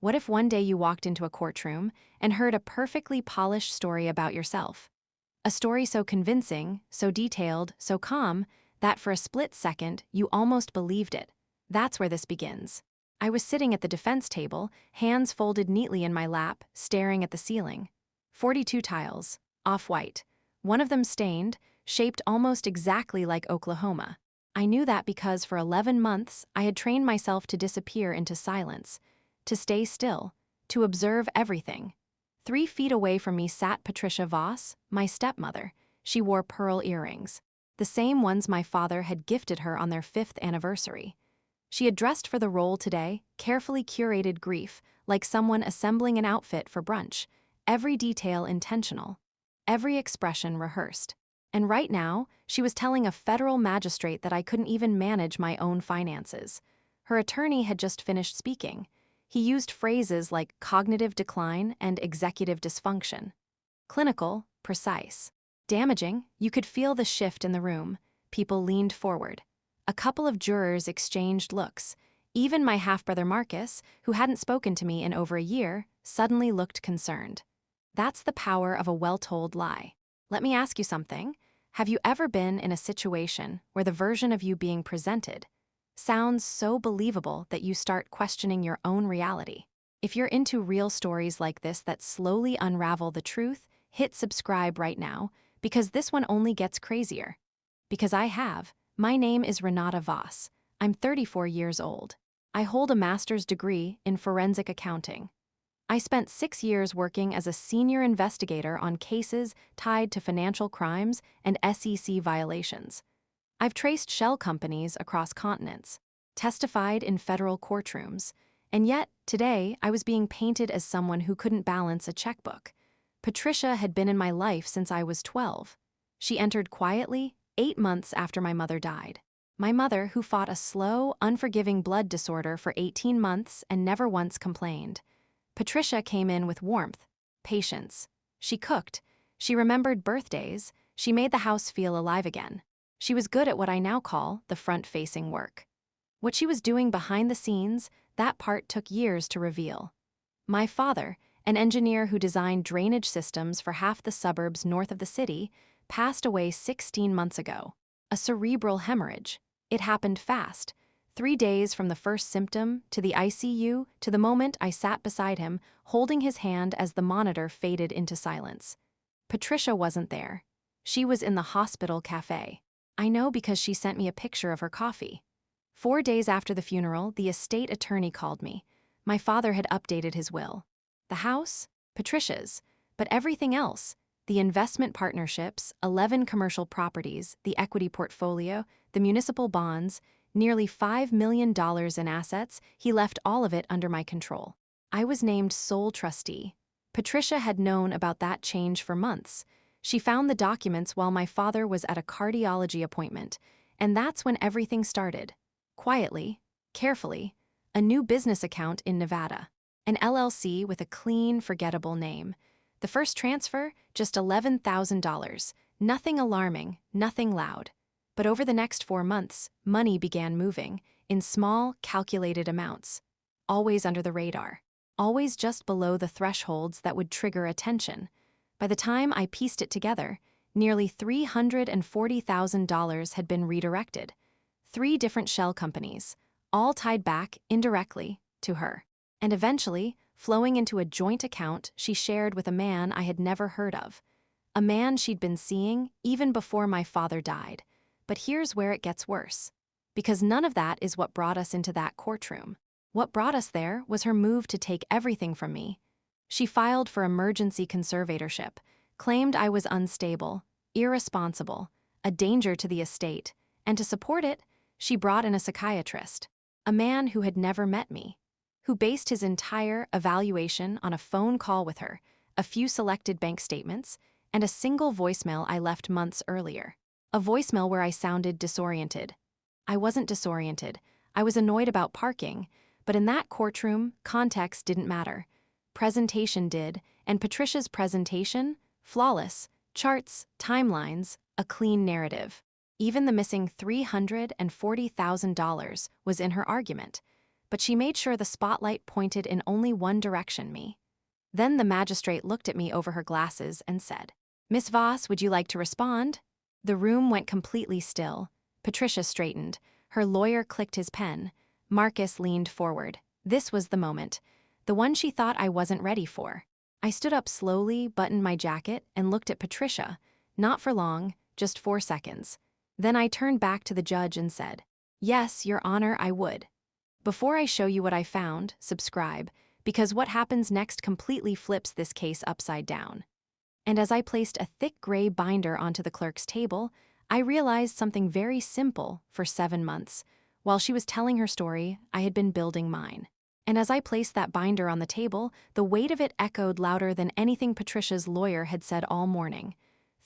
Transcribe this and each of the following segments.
What if one day you walked into a courtroom and heard a perfectly polished story about yourself? A story so convincing, so detailed, so calm, that for a split second you almost believed it. That's where this begins. I was sitting at the defense table, hands folded neatly in my lap, staring at the ceiling. 42 tiles, off-white. One of them stained, shaped almost exactly like Oklahoma. I knew that because for 11 months I had trained myself to disappear into silence, to stay still, to observe everything. 3 feet away from me sat Patricia Voss, my stepmother. She wore pearl earrings, the same ones my father had gifted her on their 5th anniversary. She had dressed for the role today, carefully curated grief, like someone assembling an outfit for brunch, every detail intentional, every expression rehearsed. And right now, she was telling a federal magistrate that I couldn't even manage my own finances. Her attorney had just finished speaking. He used phrases like cognitive decline and executive dysfunction. Clinical, precise. Damaging, you could feel the shift in the room. People leaned forward. A couple of jurors exchanged looks. Even my half-brother Marcus, who hadn't spoken to me in over a year, suddenly looked concerned. That's the power of a well-told lie. Let me ask you something. Have you ever been in a situation where the version of you being presented sounds so believable that you start questioning your own reality? If you're into real stories like this that slowly unravel the truth, hit subscribe right now, because this one only gets crazier. Because I have. My name is Renata Voss. I'm 34 years old. I hold a master's degree in forensic accounting. I spent 6 years working as a senior investigator on cases tied to financial crimes and SEC violations. I've traced shell companies across continents, testified in federal courtrooms, and yet, today, I was being painted as someone who couldn't balance a checkbook. Patricia had been in my life since I was 12. She entered quietly, 8 months after my mother died. My mother, who fought a slow, unforgiving blood disorder for 18 months and never once complained. Patricia came in with warmth, patience. She cooked. She remembered birthdays. She made the house feel alive again. She was good at what I now call the front-facing work. What she was doing behind the scenes, that part took years to reveal. My father, an engineer who designed drainage systems for half the suburbs north of the city, passed away 16 months ago. A cerebral hemorrhage. It happened fast. 3 days from the first symptom, to the ICU, to the moment I sat beside him, holding his hand as the monitor faded into silence. Patricia wasn't there. She was in the hospital cafe. I know because she sent me a picture of her coffee. 4 days after the funeral, the estate attorney called me. My father had updated his will. The house? Patricia's. But everything else, the investment partnerships, 11 commercial properties, the equity portfolio, the municipal bonds, nearly $5 million in assets, he left all of it under my control. I was named sole trustee. Patricia had known about that change for months. She found the documents while my father was at a cardiology appointment, and that's when everything started. Quietly, carefully, a new business account in Nevada. An LLC with a clean, forgettable name. The first transfer, just $11,000. Nothing alarming, nothing loud. But over the next 4 months, money began moving, in small, calculated amounts. Always under the radar. Always just below the thresholds that would trigger attention. By the time I pieced it together, nearly $340,000 had been redirected. 3 different shell companies, all tied back, indirectly, to her. And eventually, flowing into a joint account she shared with a man I had never heard of. A man she'd been seeing even before my father died. But here's where it gets worse. Because none of that is what brought us into that courtroom. What brought us there was her move to take everything from me. She filed for emergency conservatorship, claimed I was unstable, irresponsible, a danger to the estate, and to support it, she brought in a psychiatrist, a man who had never met me, who based his entire evaluation on a phone call with her, a few selected bank statements, and a single voicemail I left months earlier. A voicemail where I sounded disoriented. I wasn't disoriented. I was annoyed about parking, but in that courtroom, context didn't matter. Presentation did, and Patricia's presentation, flawless, charts, timelines, a clean narrative. Even the missing $340,000 was in her argument. but she made sure the spotlight pointed in only one direction, me. Then the magistrate looked at me over her glasses and said, "Miss Voss, would you like to respond?" The room went completely still. Patricia straightened. Her lawyer clicked his pen. Marcus leaned forward. This was the moment. The one she thought I wasn't ready for. I stood up slowly, buttoned my jacket, and looked at Patricia. Not for long, just 4 seconds. Then I turned back to the judge and said, "Yes, Your Honor, I would." Before I show you what I found, subscribe, because what happens next completely flips this case upside down. And as I placed a thick gray binder onto the clerk's table, I realized something very simple. For 7 months, while she was telling her story, I had been building mine. And as I placed that binder on the table, the weight of it echoed louder than anything Patricia's lawyer had said all morning.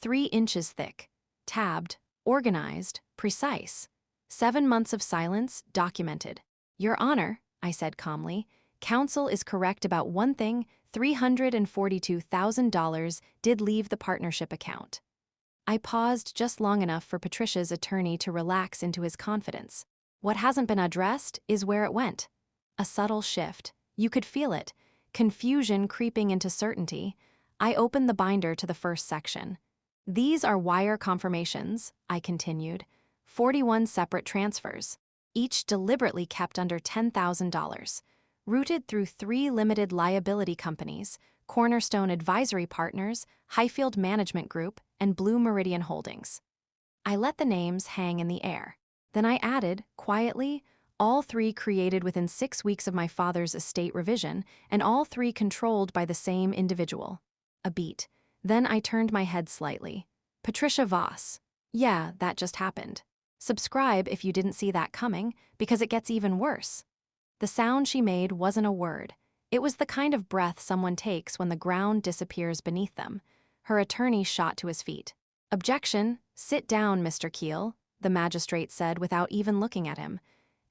3 inches thick, tabbed, organized, precise. 7 months of silence, documented. "Your Honor," I said calmly, "counsel is correct about one thing: $342,000 did leave the partnership account." I paused just long enough for Patricia's attorney to relax into his confidence. What hasn't been addressed is where it went. A subtle shift. You could feel it. Confusion creeping into certainty. I opened the binder to the first section. "These are wire confirmations," I continued. 41 separate transfers, each deliberately kept under $10,000, routed through 3 limited liability companies: Cornerstone Advisory Partners, Highfield Management Group, and Blue Meridian Holdings. I let the names hang in the air. Then I added, quietly, all 3 created within 6 weeks of my father's estate revision, and all 3 controlled by the same individual. A beat. Then I turned my head slightly. "Patricia Voss. Yeah, that just happened. Subscribe if you didn't see that coming, because it gets even worse." The sound she made wasn't a word. It was the kind of breath someone takes when the ground disappears beneath them. Her attorney shot to his feet. "Objection. Sit down, Mr. Keel," the magistrate said without even looking at him.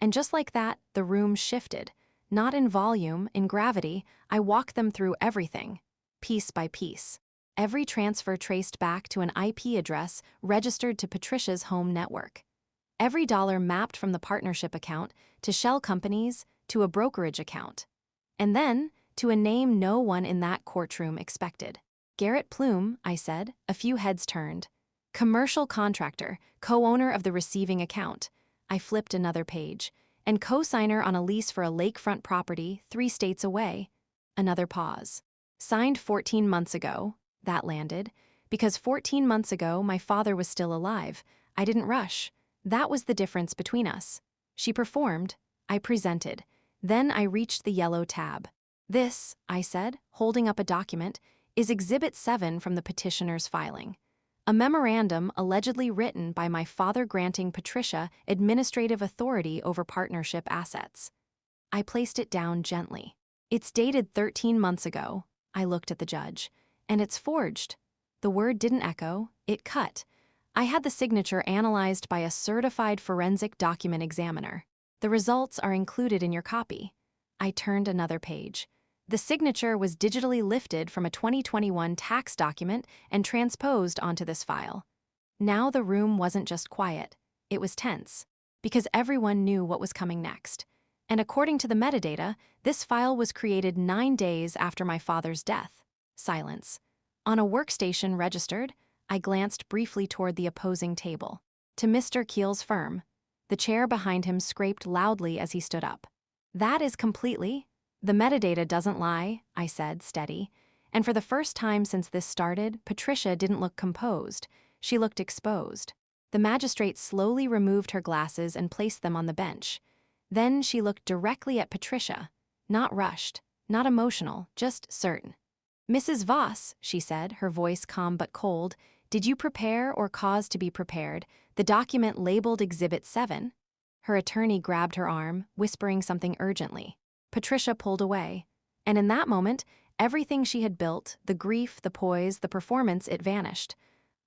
And just like that, the room shifted. Not in volume, in gravity. I walked them through everything, piece by piece. Every transfer traced back to an IP address registered to Patricia's home network. Every dollar mapped from the partnership account to shell companies to a brokerage account. And then, to a name no one in that courtroom expected. "Garrett Plume," I said. A few heads turned. "Commercial contractor, co-owner of the receiving account." I flipped another page. "And co-signer on a lease for a lakefront property 3 states away." Another pause. "Signed 14 months ago." That landed. Because 14 months ago, my father was still alive. I didn't rush. That was the difference between us. She performed. I presented. Then I reached the yellow tab. "This," I said, holding up a document, "is Exhibit 7 from the petitioner's filing. A memorandum allegedly written by my father granting Patricia administrative authority over partnership assets." I placed it down gently. "It's dated 13 months ago." I looked at the judge. "And it's forged." The word didn't echo, it cut. I had the signature analyzed by a certified forensic document examiner. The results are included in your copy. I turned another page. The signature was digitally lifted from a 2021 tax document and transposed onto this file. Now the room wasn't just quiet, it was tense, because everyone knew what was coming next. And according to the metadata, this file was created 9 days after my father's death. Silence. On a workstation registered, I glanced briefly toward the opposing table. "To Mr. Keel's firm." The chair behind him scraped loudly as he stood up. "That is completely—" "The metadata doesn't lie," I said, steady. And for the first time since this started, Patricia didn't look composed. She looked exposed. The magistrate slowly removed her glasses and placed them on the bench. Then she looked directly at Patricia. Not rushed, not emotional, just certain. "Mrs. Voss," she said, her voice calm but cold, "did you prepare or cause to be prepared the document labeled Exhibit 7? Her attorney grabbed her arm, whispering something urgently. Patricia pulled away. And in that moment, everything she had built, the grief, the poise, the performance, it vanished.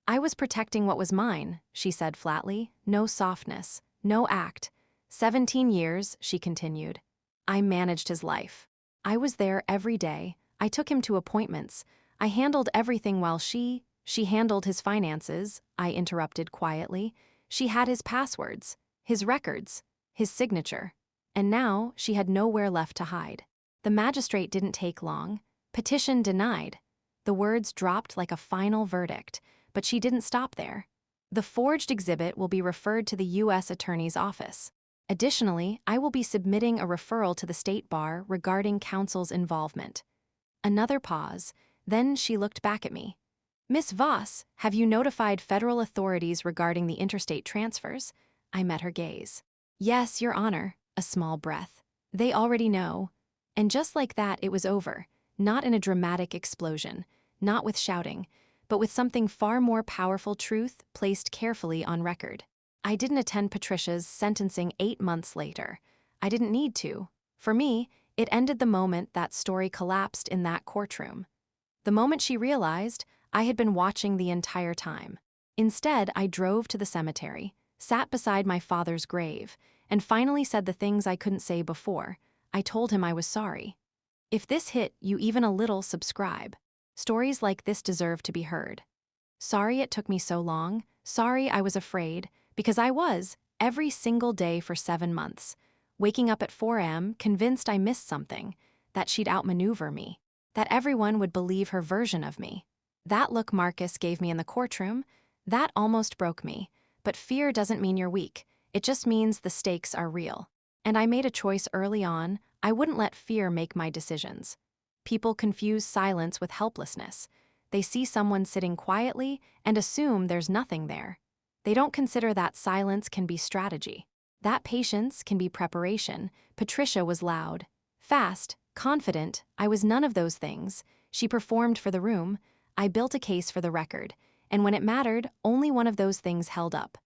"I was protecting what was mine," she said flatly. No softness, no act. 17 years, she continued. "I managed his life. I was there every day. I took him to appointments. I handled everything while she handled his finances," I interrupted quietly. "She had his passwords, his records, his signature." And now she had nowhere left to hide. The magistrate didn't take long. Petition denied. The words dropped like a final verdict, but she didn't stop there. The forged exhibit will be referred to the U.S. Attorney's Office. Additionally, I will be submitting a referral to the State Bar regarding counsel's involvement. Another pause, then she looked back at me. Miss Voss, have you notified federal authorities regarding the interstate transfers? I met her gaze. Yes, Your Honor, a small breath. They already know. And just like that, it was over, not in a dramatic explosion, not with shouting, but with something far more powerful: truth placed carefully on record. I didn't attend Patricia's sentencing 8 months later. I didn't need to. For me, it ended the moment that story collapsed in that courtroom. The moment she realized, I had been watching the entire time. Instead, I drove to the cemetery, sat beside my father's grave, and finally said the things I couldn't say before. I told him I was sorry. If this hit you even a little, subscribe. Stories like this deserve to be heard. Sorry it took me so long. Sorry I was afraid, because I was, every single day for 7 months. Waking up at 4 a.m., convinced I missed something, that she'd outmaneuver me, that everyone would believe her version of me. That look Marcus gave me in the courtroom, that almost broke me. But fear doesn't mean you're weak. It just means the stakes are real. And I made a choice early on. I wouldn't let fear make my decisions. People confuse silence with helplessness. They see someone sitting quietly and assume there's nothing there. They don't consider that silence can be strategy. That patience can be preparation. Patricia was loud, fast, confident. I was none of those things. She performed for the room. I built a case for the record. And when it mattered, only one of those things held up.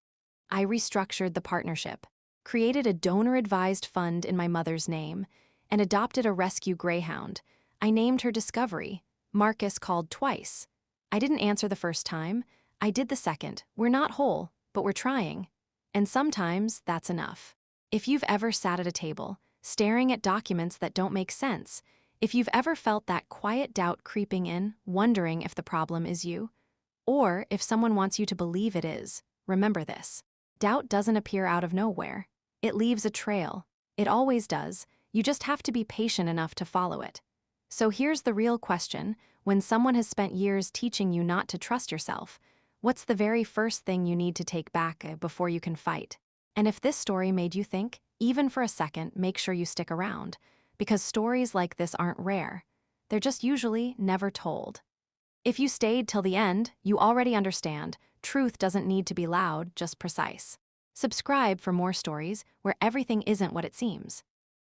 I restructured the partnership, created a donor-advised fund in my mother's name, and adopted a rescue greyhound. I named her Discovery. Marcus called twice. I didn't answer the first time. I did the second. We're not whole, but we're trying. And sometimes that's enough. If you've ever sat at a table, staring at documents that don't make sense, if you've ever felt that quiet doubt creeping in, wondering if the problem is you, or if someone wants you to believe it is, remember this. Doubt doesn't appear out of nowhere. It leaves a trail. It always does. You just have to be patient enough to follow it. So here's the real question. When someone has spent years teaching you not to trust yourself, what's the very first thing you need to take back before you can fight? And if this story made you think, even for a second, make sure you stick around, because stories like this aren't rare. They're just usually never told. If you stayed till the end, you already understand. Truth doesn't need to be loud, just precise. Subscribe for more stories where everything isn't what it seems.